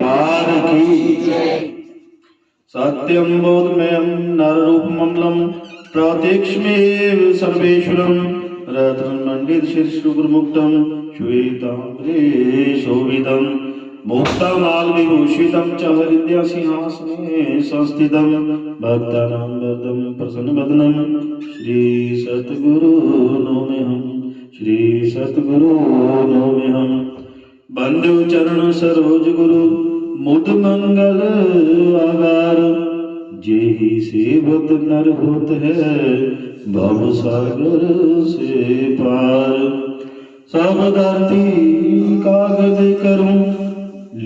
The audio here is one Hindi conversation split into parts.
पार की सत्यं बोधमयं नररूपममलं प्रत्यक्षमेव सर्वेश्वरं रत्नमण्डितशिरश्रुगुरुमुक्तं श्वेताम्बरे शोभितं मुक्तामालविभूषितं च हृदयसिंहासने संस्थितं भक्तानां वरदं प्रसन्नवदनं श्रीसद्गुरो नौम्यहं श्रीसद्गुरो नौम्यहं बंदो चरण सरोज गुरु मुद मंगल आगार जेहि सेवत नर होत है भव सागर से पार सब धरती कागज करूं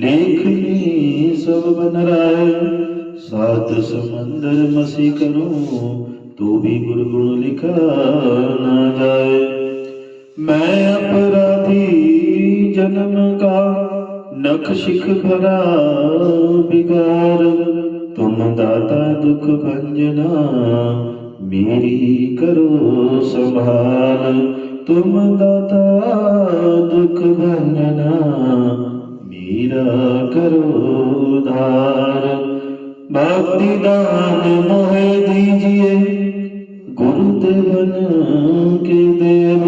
लेखनी सब बन राय सात समंदर मसी करूं तो भी गुरगुण लिखा ना जाए। मैं अपराधी जन्म का नख शिख भरा बिगार तुम दाता दुख भंजना मेरी करो संभाल तुम दाता दुख भंजना मेरा करो उद्धार। भक्ति दान मोहे दीजिए गुरुदेवन के देव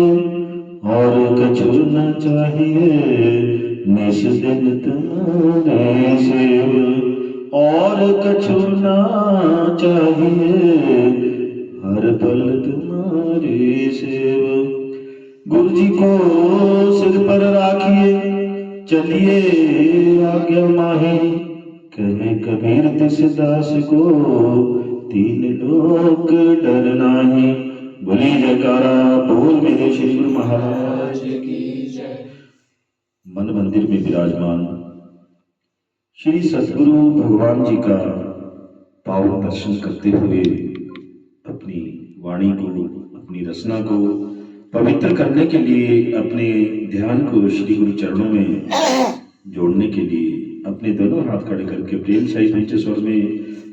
और कछु न चाहिए निस दिन तुम्हारे सेव और कछु न चाहिए हर पल तुम्हारे सेव। गुरु जी को सिर पर राखिए चलिए आज्ञा माही कहे कबीर तिस दास को तीन लोक डर नाही। बोली जयकारा बोल मेरे श्री गुरु महाराज की जय। मन मंदिर में विराजमान श्री सद्गुरु भगवान जी का पावन दर्शन करते हुए अपनी वाणी को अपनी रचना को पवित्र करने के लिए अपने ध्यान को श्री गुरु चरणों में जोड़ने के लिए अपने दोनों हाथ खड़े करके प्रेम सहित ऊंचे स्वर में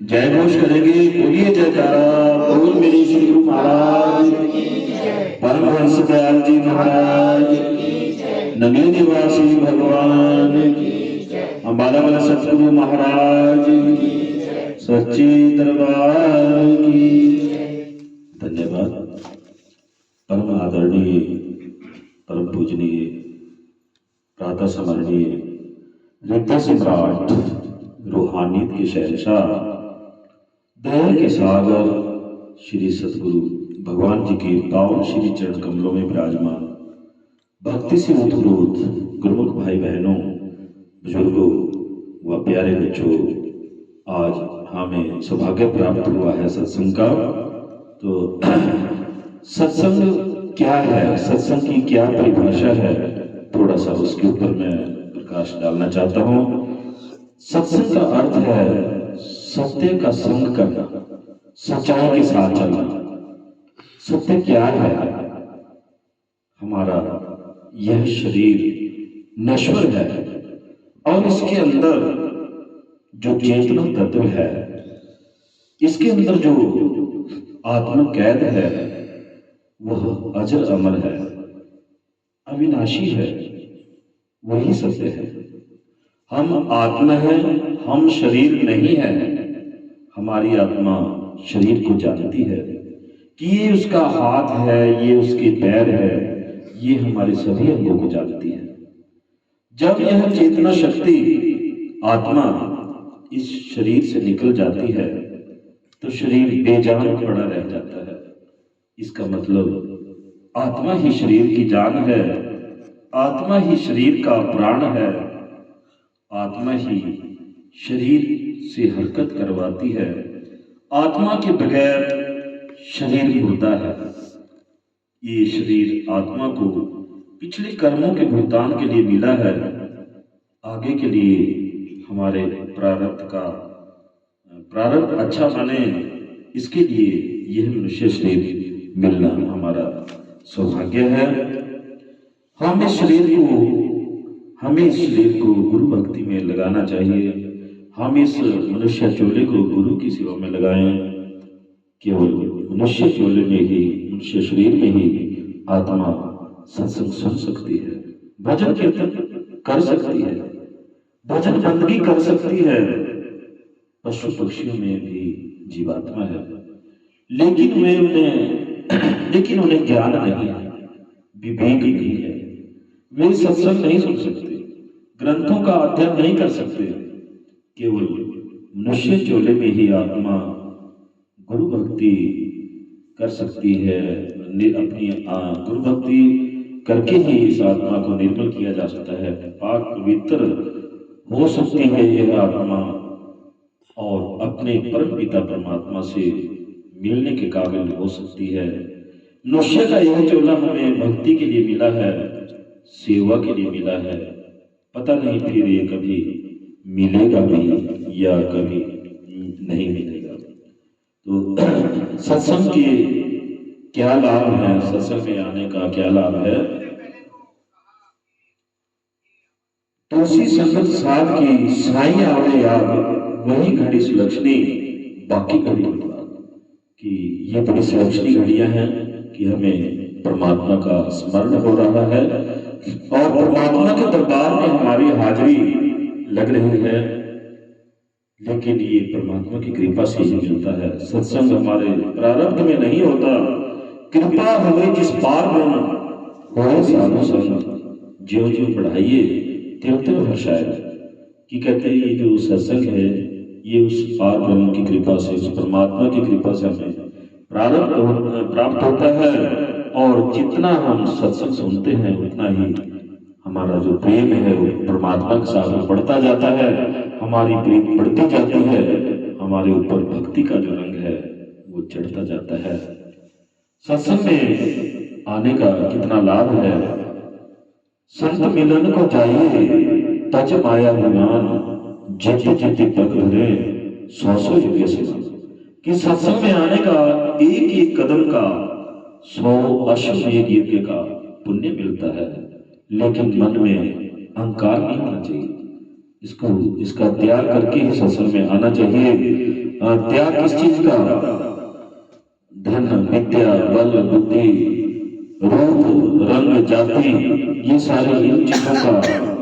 जय घोष करेंगे। बोलिए जयकारा बोल मेरे श्री गुरु महाराज परमहंस दयाल जी महाराज नगरी निवासी भगवान अम्बाला वाला सतगुरु महाराज सच्चे दरबार की धन्यवाद। परम आदरणीय परम पूजनीय प्रातः स्मरणीय हृदय सम्राट रूहानियत के शहंशाह दया के सागर श्री सतगुरु भगवान जी के पावन श्री चरण कमलों में विराजमान भक्ति से उत्प्रोत गुरुमुख भाई बहनों बुजुर्गों व प्यारे बच्चों, आज हमें सौभाग्य प्राप्त हुआ है सत्संग का। तो सत्संग क्या है, सत्संग की क्या परिभाषा है, थोड़ा सा उसके ऊपर मैं प्रकाश डालना चाहता हूँ। सत्संग का अर्थ है सत्य का संग करना, सच्चाई के साथ चलना। सत्य क्या है? हमारा यह शरीर नश्वर है और इसके अंदर जो चेतना तत्व है, इसके अंदर जो आत्म कैद है वह अजर अमर है, अविनाशी है, वही सत्य है। हम आत्मा हैं, हम शरीर नहीं है। हमारी आत्मा शरीर को जानती है कि ये उसका हाथ है, ये उसके पैर है, ये हमारे सभी अंगों को जानती है। जब यह चेतना शक्ति आत्मा इस शरीर से निकल जाती है तो शरीर बेजान पड़ा रह जाता है। इसका मतलब आत्मा ही शरीर की जान है, आत्मा ही शरीर का प्राण है, आत्मा ही शरीर से हरकत करवाती है। आत्मा के बगैर शरीर मुर्दा है। ये शरीर आत्मा को पिछले कर्मों के भुगतान के लिए मिला है। आगे के लिए हमारे प्रारब्ध अच्छा बने, इसके लिए यह मनुष्य शरीर मिलना हमारा सौभाग्य है। हमें इस शरीर को गुरु भक्ति में लगाना चाहिए। हम इस मनुष्य चोले को गुरु की सेवा में लगाएं। केवल मनुष्य चोले में ही, मनुष्य शरीर में ही आत्मा सत्संग सुन सकती है, भजन कीर्तन कर सकती है। भजन बंदगी कर सकती है, पशु पक्षियों में भी जीवात्मा है, लेकिन उन्हें ज्ञान नहीं है, विवेक नहीं है। वे सत्संग नहीं सुन सकते, ग्रंथों का अध्ययन नहीं कर सकते। केवल मनुष्य चोले में ही आत्मा गुरु भक्ति कर सकती है। अपनी गुरु भक्ति करके ही इस आत्मा को निर्मल किया जा सकता है, पाक पवित्र हो सकती है यह आत्मा, और अपने परम पिता परमात्मा से मिलने के काबिल हो सकती है। मनुष्य का यह चोला हमें भक्ति के लिए मिला है, सेवा के लिए मिला है। पता नहीं फिर ये कभी मिलेगा भी या कभी नहीं मिलेगा। तो सत्संग के क्या लाभ है, सत्संग में आने का क्या लाभ है? तुलसी संगत साध की साई आवे याद, वही घड़ी सुलक्षणी बाकी घड़ी कि ये बड़ी सुलक्षणी घड़ियां हैं कि हमें परमात्मा का स्मरण हो रहा है और परमात्मा के दरबार में हमारी हाजिरी लग रही है। लेकिन ये परमात्मा की कृपा से ही मिलता है। सत्संग हमारे प्रारब्ध में नहीं होता। कृपा हुए जिस पार ब्रह्म होए साधु संग, ज्यों ज्यों बढ़ाइए त्यों त्यों हर्षाए। कि कहते हैं ये जो सत्संग है ये उस पार ब्रह्म की कृपा से, उस परमात्मा की कृपा से हमें प्राप्त होता है। और जितना हम सत्संग सुनते हैं उतना ही हमारा जो प्रेम है वो परमात्मा के साथ बढ़ता जाता है, हमारी प्रीति बढ़ती जाती है, हमारे ऊपर भक्ति का जो रंग है वो चढ़ता जाता है। सत्संग में आने का कितना लाभ है। संत मिलन को चाहिए तज माया विमान, जेते जेते पग धरे सौ सौ युग समान। कि सत्संग में आने का एक एक कदम का 100 अश्वमेध यज्ञ का पुण्य मिलता है, लेकिन मन में अहंकार नहीं होना चाहिए। इसका त्याग करके ही सत्संग में आना चाहिए। त्याग किस चीज का? धन विद्या बल बुद्धि रूप रंग जाति, ये सारे इन चीजों का,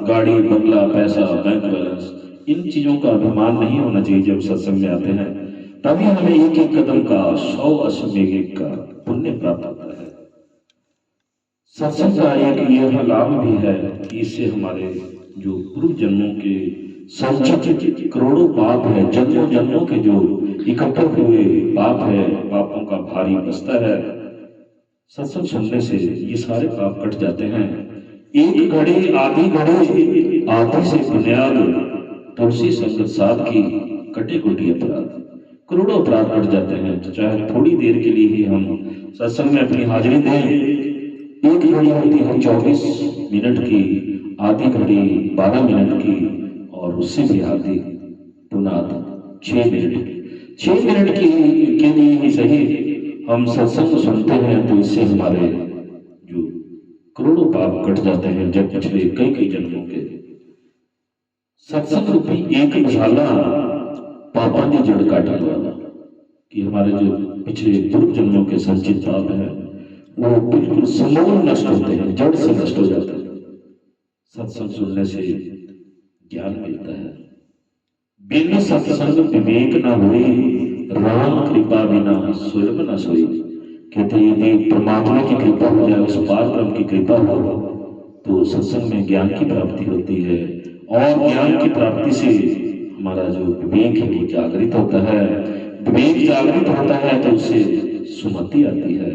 गाड़ी बंगला पैसा बैंक बैलेंस, इन चीजों का अभिमान नहीं होना चाहिए। जब सत्संग में आते हैं तभी हमें एक एक कदम का 100 अश्वमेध का पुण्य प्राप्त होता है। सत्संग का एक यह लाभ भी है कि इससे हमारे जो पूर्व जन्मों के संचित करोड़ों पाप है, जन्मों जन्मों के जो इकट्ठे हुए पाप है, पापों का भारी बसता है। सत्संग सुनने से ये सारे पाप कट जाते हैं। एक घड़ी आधी घड़ी आधी से बुनियाद तुलसी संगत साध की कटे कुटी अपराध, करोड़ों अपराध कट जाते हैं। तो चाहे थोड़ी देर के लिए ही हम सत्संग में अपनी हाजिरी दें। एक घड़ी होती है 24 मिनट की, आधी घड़ी 12 मिनट की, और उससे भी आधी पुनाद 6 मिनट। 6 मिनट के लिए ही सही हम सत्संग सुनते हैं, तो इससे हमारे जो करोड़ों पाप कट जाते हैं, जब पिछले कई कई जन्मों के। सत्संग रूपी एक मसाला पापा की जड़ काटने वाला, कि हमारे जो पिछले पूर्व जन्मों के संचित पाप है वो बिल्कुल समूल नष्ट होते हैं, जड़ से नष्ट हो जाते हैं। सत्संग सुनने से ज्ञान मिलता है। बिन सत्संग विवेक न हुई, राम कृपा बिना सुलभ न सोई। कहते यदि परमात्मा की कृपा हो जाए, उस पार ब्रह्म की कृपा हो, तो सत्संग में ज्ञान की प्राप्ति होती है। और ज्ञान की प्राप्ति से हमारा जो विवेक है वो जागृत होता है। विवेक जागृत होता है तो उससे सुमति आती है।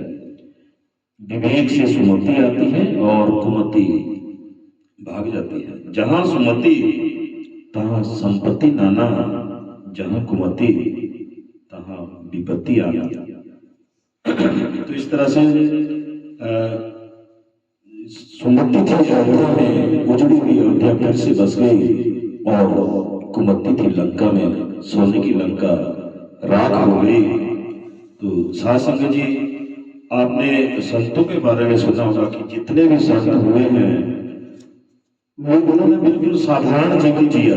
विवेक से सुमति आती है और कुमति भाग जाती है। जहां सुमति तहां संपत्ति नाना, जहां कुमति तहां विपत्ति आना। तो इस तरह से सुमति थी अयोध्या में, उजड़ी हुई अयोध्या फिर से बस गई, और कुमति थी लंका में, सोने की लंका राख हो गई। तो साध संगत जी, आपने संतों के बारे में सुना होगा कि जितने भी संत हुए हैं वो उन्होंने बिल्कुल साधारण जीवन जिया।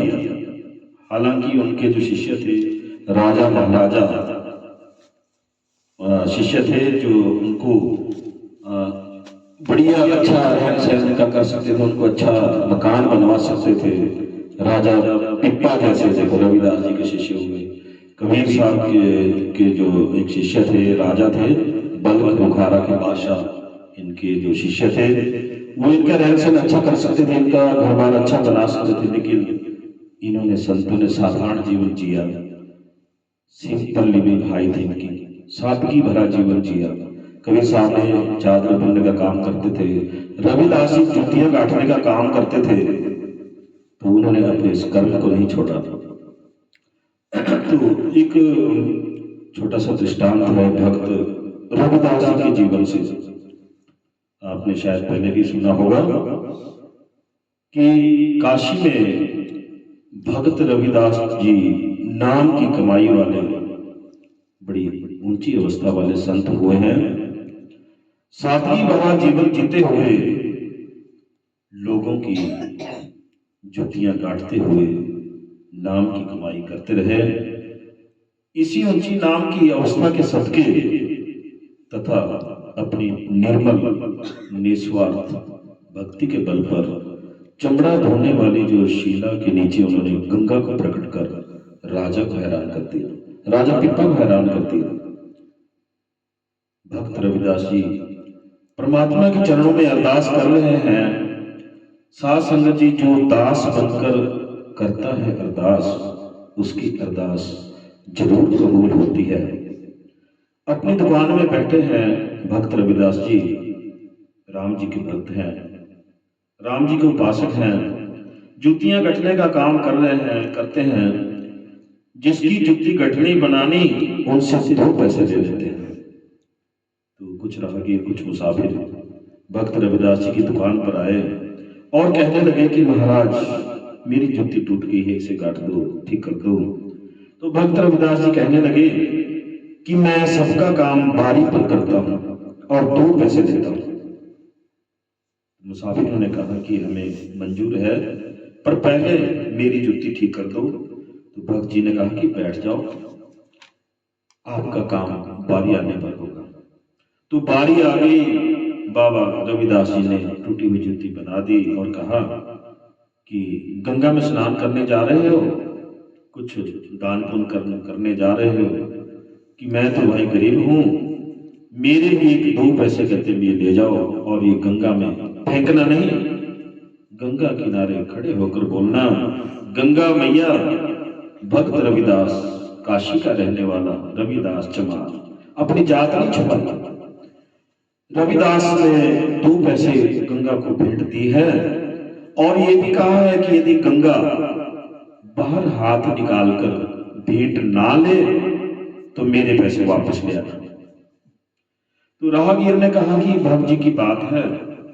हालांकि उनके जो शिष्य थे, राजा महाराजा शिष्य थे, जो उनको बढ़िया अच्छा रहन सहन का कर सकते थे, उनको अच्छा मकान बनवा सकते थे, राजा पिप्पा जैसे देखो रविदास जी के शिष्य हुए, कबीर साहब के जो एक शिष्य थे, राजा थे बल्ख बुखारा के बादशाह, इनके जो शिष्य थे वो इनका रहन सहन अच्छा कर सकते थे, इनका घर बार अच्छा बना सकते थे, लेकिन इन्होंने संतों ने साधारण जीवन जिया, सिंपल लिविंग हाई थिंकिंग, सादगी भरा जीवन जिया। कबीर साहब ने चादर बुनने का काम करते थे, रविदास जी जूतियां गांठने का काम करते थे, तो उन्होंने अपने इस कर्म को नहीं छोड़ा। तो एक छोटा सा दृष्टांत है भक्त रविदास जी के जीवन से, आपने शायद पहले भी सुना होगा कि काशी में भक्त रविदास जी नाम की कमाई वाले बड़ी ऊंची अवस्था वाले संत हुए हैं। सादगी भरा जीवन जीते हुए लोगों की जुतियां काटते हुए नाम की कमाई करते रहे। इसी ऊंची नाम की अवस्था के सदके तथा अपनी निर्मल निस्वार्थ भक्ति के बल पर चमड़ा धोने वाली जो शिला के नीचे उन्होंने गंगा को प्रकट कर राजा को हैरान कर दिया, राजा पिप्पा को हैरान कर दिया। भक्त रविदास जी परमात्मा के चरणों में अरदास कर रहे हैं, साध संगत जी जो दास बनकर करता है अरदास, उसकी अरदास जरूर कबूल होती है। अपनी दुकान में बैठे हैं भक्त रविदास जी, राम जी के भक्त हैं, राम जी के उपासक हैं, जूतियां गठने का काम कर रहे हैं, करते हैं। जिसकी जुत्ती गठनी बनानी उनसे 2 पैसे ले लेते हैं। तो कुछ राहगीर, कुछ मुसाफिर भक्त रविदास जी की दुकान पर आए और कहने लगे कि महाराज मेरी जुत्ती टूट गई है, इसे गांठ दो, ठीक कर दो। तो भक्त रविदास जी कहने लगे कि मैं सबका काम बारी पर करता हूं और 2 पैसे देता हूं। मुसाफिरों ने कहा कि हमें मंजूर है, पर पहले मेरी जुत्ती ठीक कर दो। तो भक्त जी ने कहा कि बैठ जाओ, आपका काम बारी आने पर होगा। तो बारी आ गई, बाबा रविदास जी ने टूटी हुई जुत्ती बना दी और कहा कि गंगा में स्नान करने जा रहे हो, कुछ दान पुण्य करने जा रहे हो, कि मैं तो भाई गरीब हूं, मेरे भी 1-2 पैसे कहते लिए ले जाओ और ये गंगा में फेंकना नहीं, गंगा किनारे खड़े होकर बोलना, गंगा मैया। भक्त रविदास, काशी का रहने वाला रविदास चमार, अपनी जात नहीं छुपाई। रविदास ने 2 पैसे गंगा को भेंट दी है और ये भी कहा है कि यदि गंगा बाहर हाथ निकालकर भेंट ना ले तो मेरे पैसे वापस ले आना। तो राहगीर ने कहा कि भक्त जी की बात है।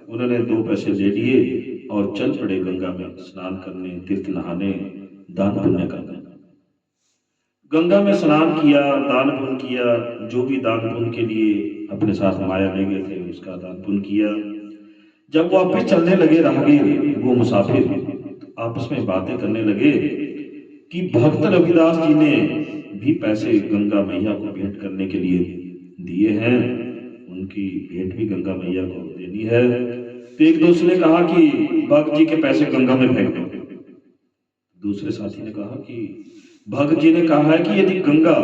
उन्होंने 2 पैसे ले लिए और चल पड़े गंगा में स्नान करने, तीर्थ नहाने, दान पुण्य करने। गंगा में स्नान किया, दान पुण्य किया, जो भी दान पुण्य के लिए अपने साथ माया ले गए थे उसका दान पुण्य किया। जब वापस चलने लगे राहगीर, वो मुसाफिर आपस में बातें करने लगे कि भक्त रविदास जी ने भी पैसे गंगा मैया को भेंट करने के लिए दिए हैं, उनकी भेंट भी गंगा मैया को देनी है। तो एक दोस्त ने कहा कि भक्त जी के पैसे गंगा में फेंक दो। दूसरे साथी ने कहा कि भक्त जी ने कहा है कि यदि गंगा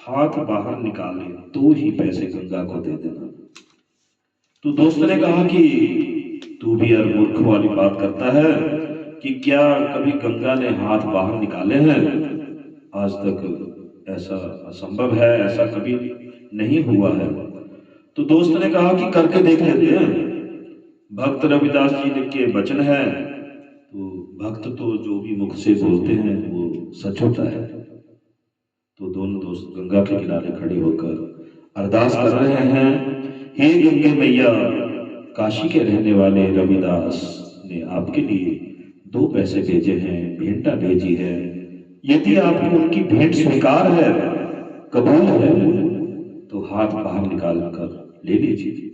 हाथ बाहर निकाले तो ही पैसे गंगा को दे देना। तो दोस्त ने कहा कि तू भी यार मूर्ख वाली बात करता है कि क्या कभी गंगा ने हाथ बाहर निकाले हैं? आज तक ऐसा असंभव है, ऐसा कभी नहीं हुआ है। तो दोस्त ने कहा कि करके देख लेते हैं, भक्त रविदास जी के वचन है, तो भक्त तो जो भी मुख से बोलते हैं वो सच होता है। तो दोनों दोस्त गंगा के किनारे खड़े होकर अरदास कर रहे हैं, हे गंगे मैया, काशी के रहने वाले रविदास ने आपके लिए 2 पैसे भेजे हैं, भेंटा भेजी है, यदि आपको उनकी भेंट स्वीकार है, कबूल है, तो हाथ बाहर निकाल कर ले लीजिए।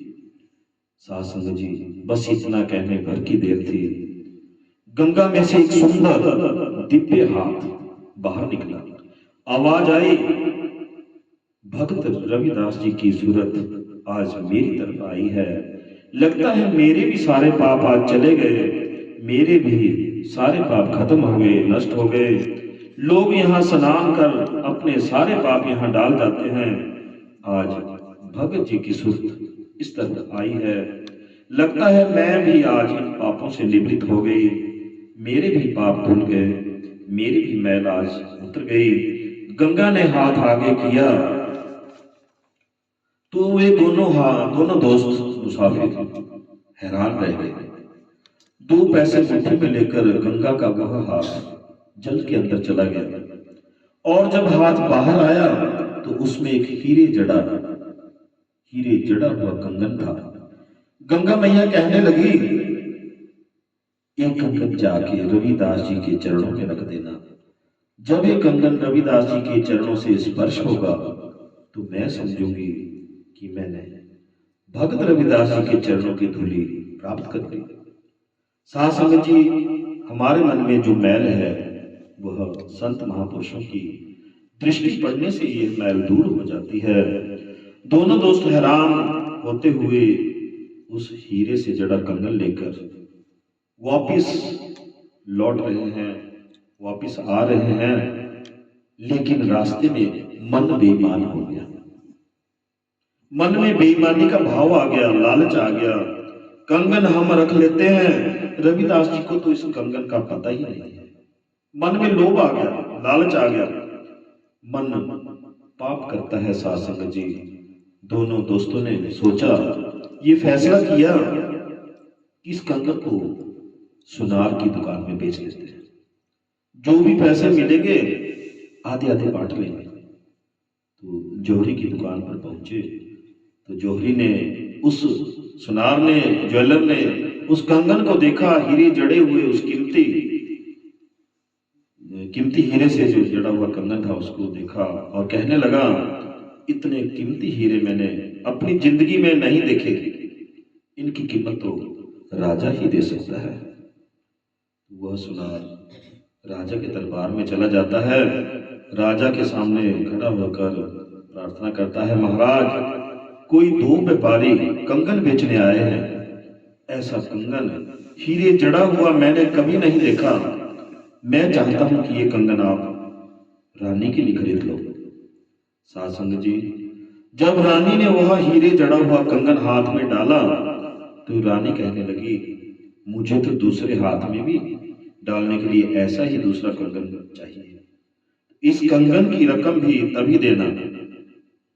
साध संगत जी, बस इतना कहने भर की देर थी, गंगा में से एक सुंदर दिव्य हाथ बाहर निकला। आवाज आई, भक्त रविदास जी की सूरत आज मेरी तरफ आई है, लगता है मेरे भी सारे पाप आज चले गए, मेरे भी सारे पाप खत्म हो गए, नष्ट हो गए। लोग यहाँ स्नान कर अपने सारे पाप यहाँ डाल जाते हैं। आज भगत जी की सुर्त इस तरह आई है, लगता है मैं भी आज इन पापों से निवृत्त हो गई, मेरे भी पाप धुल गए, मेरी भी मैल आज उतर गई। गंगा ने हाथ आगे किया तो वे दोनों दोस्त मुसाफिर हैरान रह गए। 2 पैसे मुट्ठी में लेकर गंगा का वह हाथ जल के अंदर चला गया, और जब हाथ बाहर आया तो उसमें एक हीरे जड़ा हुआ कंगन था। गंगा मैया कहने लगी, एक कंगन जाके रविदास जी के चरणों में रख देना। जब ये कंगन रविदास जी के चरणों से स्पर्श होगा तो मैं समझूंगी कि मैंने भगत रविदास जी के चरणों की धूली प्राप्त कर ली। साध संगत जी, हमारे मन में जो मैल है वह संत महापुरुषों की दृष्टि पड़ने से ये मैल दूर हो जाती है। दोनों दोस्त हैरान होते हुए उस हीरे से जड़ा कंगन लेकर वापिस लौट रहे हैं, वापिस आ रहे हैं, लेकिन रास्ते में मन बेईमान हो गया। मन में बेईमानी का भाव आ गया, लालच आ गया। कंगन हम रख लेते हैं, रविदास जी को तो इस कंगन का पता ही नहीं है। मन में लोभ आ गया, लालच आ गया। मन पाप करता है। साध संगत जी, दोनों दोस्तों ने सोचा, ये फैसला किया कि इस कंगन को सुनार की दुकान में बेच देते हैं, जो भी पैसे मिलेंगे आधे आधे बांट लेंगे। तो जौहरी की दुकान पर पहुंचे तो जौहरी ने, उस सुनार ने, ज्वेलर ने उस कंगन को देखा, हीरे जड़े हुए, उस कीमती हीरे से जो जड़ा हुआ कंगन था उसको देखा और कहने लगा, इतने कीमती हीरे मैंने अपनी जिंदगी में नहीं देखे, इनकी कीमत तो राजा ही दे सकता है। वह सुनार राजा के दरबार में चला जाता है, राजा के सामने खड़ा होकर प्रार्थना करता है, महाराज, कोई 2 व्यापारी कंगन बेचने आए हैं, ऐसा कंगन हीरे जड़ा हुआ मैंने कभी नहीं देखा। मैं चाहता हूं कि ये कंगन आप रानी के लिए खरीद लो। साध संगत जी, जब रानी ने वह हीरे जड़ा हुआ कंगन हाथ में डाला तो रानी कहने लगी, मुझे तो दूसरे हाथ में भी डालने के लिए ऐसा ही दूसरा कंगन चाहिए। इस कंगन की रकम भी तभी देना,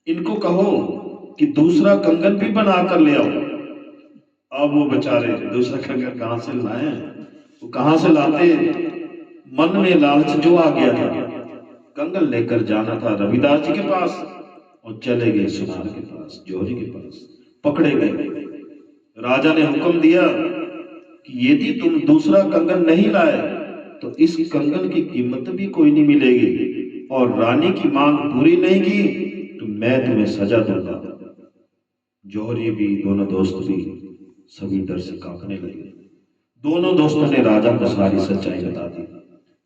इनको कहो कि दूसरा कंगन भी बना कर ले आओ। अब वो बेचारे दूसरा कंगन कहां से लाए, वो कहां से लाते। मन में लालच जो आ गया था, कंगन लेकर जाना था रविदास जी के पास और चले गए सुनार के पास, जौहरी के पास। पकड़े गए। राजा ने हुक्म दिया कि यदि तुम दूसरा कंगन नहीं लाए तो इस कंगन की कीमत भी कोई नहीं मिलेगी, और रानी की मांग पूरी नहीं की तो मैं तुम्हें सजा दूंगा। जौहरी भी, दोनों दोस्त भी सभी डर से कांपने लगे। दोनों दोस्तों ने राजा को सारी सच्चाई बता दी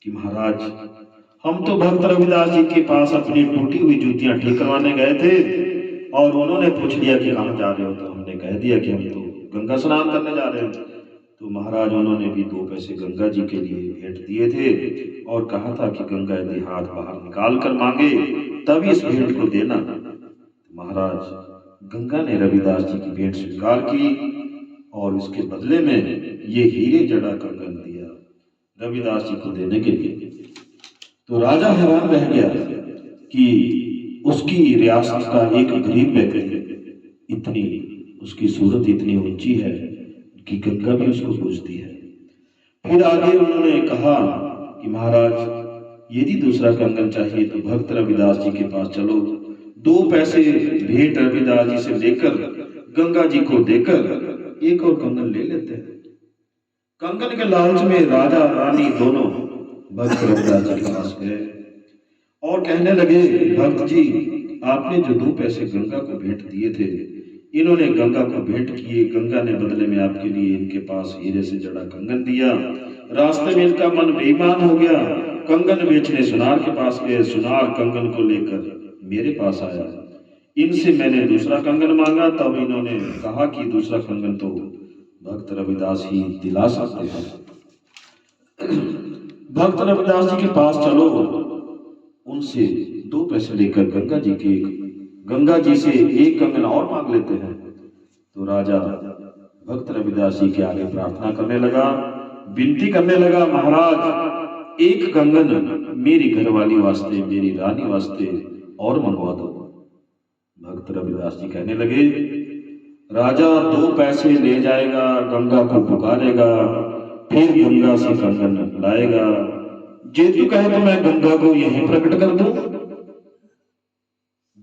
कि महाराज, हम तो भक्त रविदास जी के पास अपनी टूटी हुई जूतियां ठीक करवाने गए थे और उन्होंने पूछ लिया कि कहाँ जा रहे हो, तो हमने कह दिया कि हम तो गंगा स्नान करने जा रहे हैं। तो महाराज, उन्होंने भी 2 पैसे गंगा जी के लिए भेंट दिए थे और कहा था कि गंगा यदि हाथ बाहर निकाल कर मांगे तभी इस भेंट को देना। महाराज, गंगा ने रविदास जी की भेंट स्वीकार की और उसके बदले में ये हीरे जड़ा कंगन दिया रविदास जी को देने के लिए। तो राजा हैरान रह गया कि उसकी रियासत का एक गरीब व्यक्ति, इतनी उसकी सूरत इतनी ऊंची है कि गंगा भी उसको पूजती है। फिर आगे उन्होंने कहा कि महाराज, यदि दूसरा कंगन चाहिए तो भक्त रविदास जी के पास चलो, 2 पैसे भेंट रविदास जी से लेकर गंगा जी को देकर एक और कंगन ले लेते हैं। कंगन के लालच में राजा रानी दोनों भक्त रविदास जी के पास गए और कहने लगे, भक्त जी, आपने जो 2 पैसे गंगा को भेंट दिए थे, इन्होंने गंगा को भेंट किए, गंगा ने बदले में आपके लिए इनके पास हीरे से जड़ा कंगन दिया। रास्ते में इनका मन बेईमान हो गया, कंगन बेचने सुनार के पास गए, सुनार कंगन को लेकर मेरे पास आया, इनसे मैंने दूसरा कंगन मांगा, तब इन्होंने कहा कि दूसरा कंगन तो भक्त रविदास ही दिला सकते हैं। भक्त रविदास जी के पास चलो, उनसे 2 पैसे लेकर गंगा जी से 1 कंगन और मांग लेते हैं। तो राजा भक्त रविदास जी के आगे प्रार्थना करने लगा, विनती करने लगा, महाराज 1 कंगन मेरी घरवाली वास्ते, मेरी रानी वास्ते और मंगवा दो। भक्त रविदास जी कहने लगे, राजा 2 पैसे ले जाएगा, गंगा को पुकारेगा, फिर गंगा से कंगन लाएगा। जे तू कहे तो मैं गंगा को यहीं प्रकट कर दूं,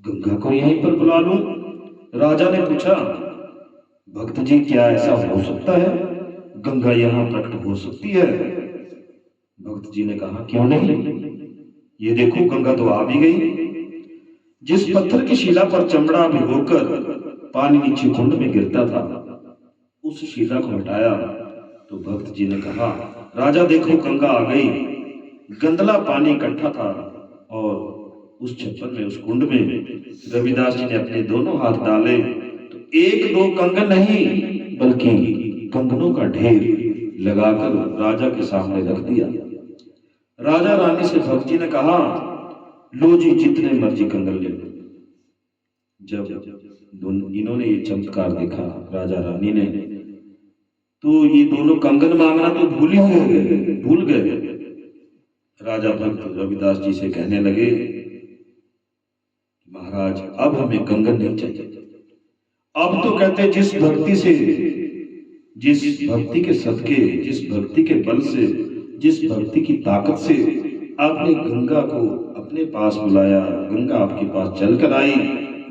गंगा को यहीं पर बुला लूं। राजा ने पूछा, भक्त जी क्या ऐसा हो सकता है, गंगा यहां प्रकट हो सकती है? भक्त जी ने कहा, क्यों नहीं, ये देखो गंगा तो आ भी गई। जिस पत्थर की शिला पर चमड़ा भिगोकर पानी नीचे कुंड में गिरता था, उस शिला को हटाया तो भक्त जी ने कहा, राजा देखो गंगा आ गई। गंदला पानी इकट्ठा था और उस छप्पर में, उस कुंड में रविदास जी ने अपने दोनों हाथ डाले तो 1-2 कंगन नहीं बल्कि कंगनों का ढेर लगाकर राजा के सामने रख दिया। राजा रानी से भक्त जी ने कहा, लो जी जितने मर्जी कंगन ले लो। जब इन्होंने ये चमत्कार देखा राजा रानी ने, तो ये दोनों कंगन मांगना तो भूल गए। राजा भक्त रविदास जी से कहने लगे, महाराज अब हमें कंगन नहीं चाहिए। अब तो कहते जिस भक्ति से, जिस भक्ति के सदके, जिस भक्ति के बल से, जिस भक्ति की ताकत से आपने गंगा को अपने पास बुलाया, गंगा आपके पास चलकर आई,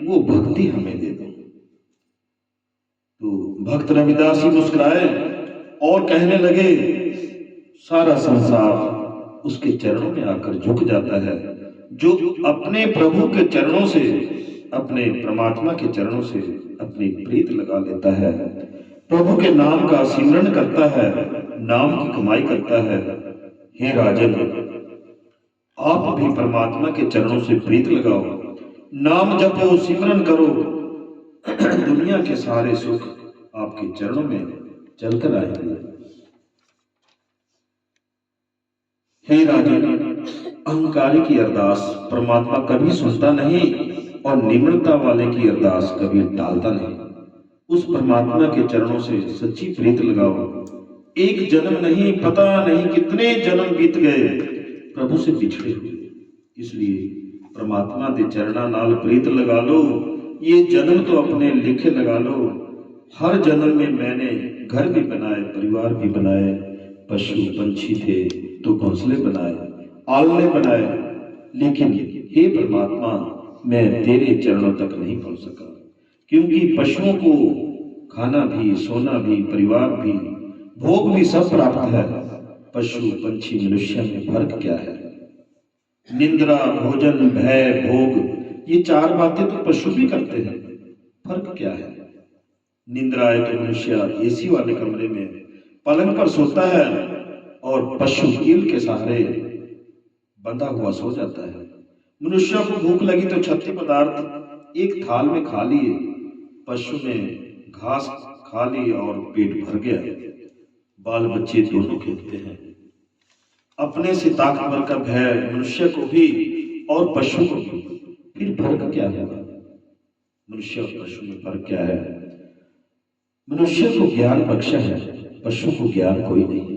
वो भक्ति हमें दे दो। तो भक्त रविदास जी मुस्कुराए और कहने लगे, सारा संसार उसके चरणों में आकर झुक जाता है। जो अपने प्रभु के चरणों से, अपने परमात्मा के चरणों से अपनी प्रीत लगा लेता है, प्रभु के नाम का सिमरन करता है, नाम की कमाई करता है। हे राजन, आप भी परमात्मा के चरणों से प्रीत लगाओ, नाम जपो, सिमरन करो, दुनिया के सारे सुख आपके चरणों में चलकर आएंगे। हे राजन, अहंकारी की अरदास परमात्मा कभी सुनता नहीं और निम्रता वाले की अरदास कभी टालता नहीं। उस परमात्मा के चरणों से सच्ची प्रीत लगाओ। एक जन्म नहीं, पता नहीं कितने जन्म बीत गए प्रभु से बिछड़े हुए, इसलिए परमात्मा के चरणा नाल प्रीत लगा लो। ये जन्म तो अपने लिखे लगा लो। हर जन्म में मैंने घर भी बनाए, परिवार भी बनाए, पशु पंछी थे तो घोंसले बनाए, आलने बनाए, लेकिन हे परमात्मा मैं तेरे चरणों तक नहीं पहुंच सका, क्योंकि पशुओं को खाना भी, सोना भी, परिवार भी, भोग भी सब प्राप्त है। पशु पंछी मनुष्य में फर्क क्या है? निंद्रा, भोजन, भय, भोग, ये 4 बातें तो पशु भी करते हैं, फर्क क्या है? निंद्रा है तो मनुष्य एसी वाले कमरे में पलंग पर सोता है और पशु कील के सहारे बंधा हुआ सो जाता है। मनुष्य को भूख लगी तो 36 पदार्थ एक थाल में खा लिए, पशु ने घास खा ली और पेट भर गया। बाल बच्चे दोनों खेलते हैं। अपने से ताकतवर का भय मनुष्य को भी और पशु को भी। फिर फर्क क्या है? मनुष्य और पशु में फर्क क्या है? मनुष्य को ज्ञान बख्शा है, पशु को ज्ञान कोई नहीं।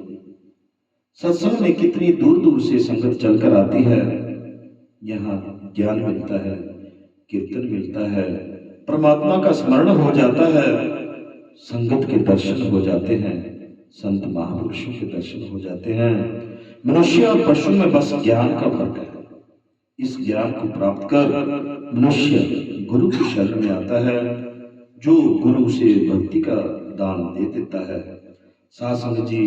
सत्संग में कितनी दूर दूर से संगत चलकर आती है, यहाँ ज्ञान मिलता है, कीर्तन मिलता है, परमात्मा का स्मरण हो जाता है, संगत के दर्शन हो जाते हैं, संत महापुरुषों के दर्शन हो जाते हैं। मनुष्य और पशु में बस ज्ञान का फर्क है। इस ज्ञान को प्राप्त कर मनुष्य गुरु की शरण में आता है, जो गुरु से भक्ति का दान दे देता है। साधु जी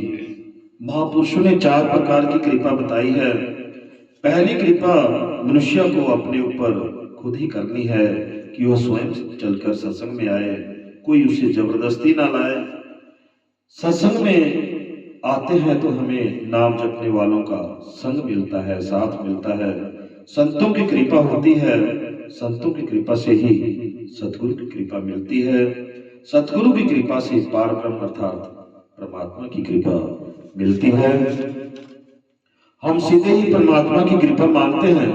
महापुरुषों ने 4 प्रकार की कृपा बताई है। पहली कृपा मनुष्य को अपने ऊपर खुद ही करनी है कि वह स्वयं चलकर सत्संग में आए, कोई उसे जबरदस्ती ना लाए। सत्संग में आते हैं तो हमें नाम जपने वालों का संग मिलता है, साथ मिलता है, संतों की कृपा होती है। संतों की कृपा से ही सतगुरु की कृपा मिलती है। सतगुरु की कृपा से पार ब्रह्म अर्थात परमात्मा की कृपा मिलती है। हम सीधे ही परमात्मा की कृपा मांगते हैं,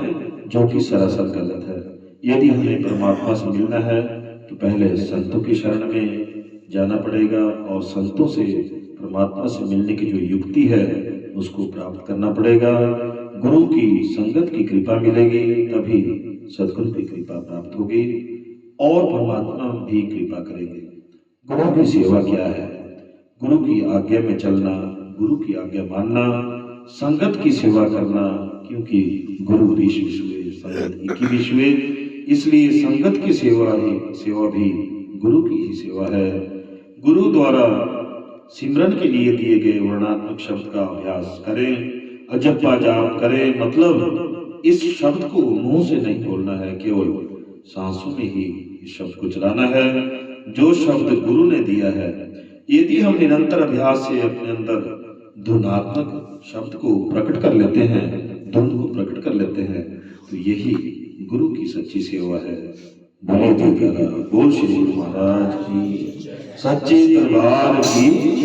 जो कि सरासर गलत है। यदि हमें परमात्मा से मिलना है तो पहले संतों की शरण में जाना पड़ेगा और संतों से परमात्मा से मिलने की जो युक्ति है उसको प्राप्त करना पड़ेगा। गुरु की संगत की कृपा मिलेगी, तभी सद्गुरु की कृपा प्राप्त होगी और परमात्मा भी कृपा करेंगे। गुरु की सेवा क्या है? गुरु की आज्ञा में चलना, गुरु की आज्ञा मानना, संगत की सेवा करना, क्योंकि गुरु ऋष विश्वे संगत एक ही विश्वे, इसलिए संगत की सेवा भी गुरु की ही सेवा है। गुरु द्वारा सिमरन के लिए दिए गए वर्णात्मक शब्द का अभ्यास करें, अजप्पा जाप करें, मतलब इस शब्द को मुंह से नहीं बोलना है, केवल सांसों में ही इस शब्द को चलाना है जो शब्द गुरु ने दिया है। यदि हम निरंतर अभ्यास से अपने अंदर धुनात्मक शब्द को प्रकट कर लेते हैं, धुन को प्रकट कर लेते हैं, तो यही गुरु की सच्ची सेवा है। बोले जयकारा, बोल श्री गुरु महाराज की, सच्चे दरबार की।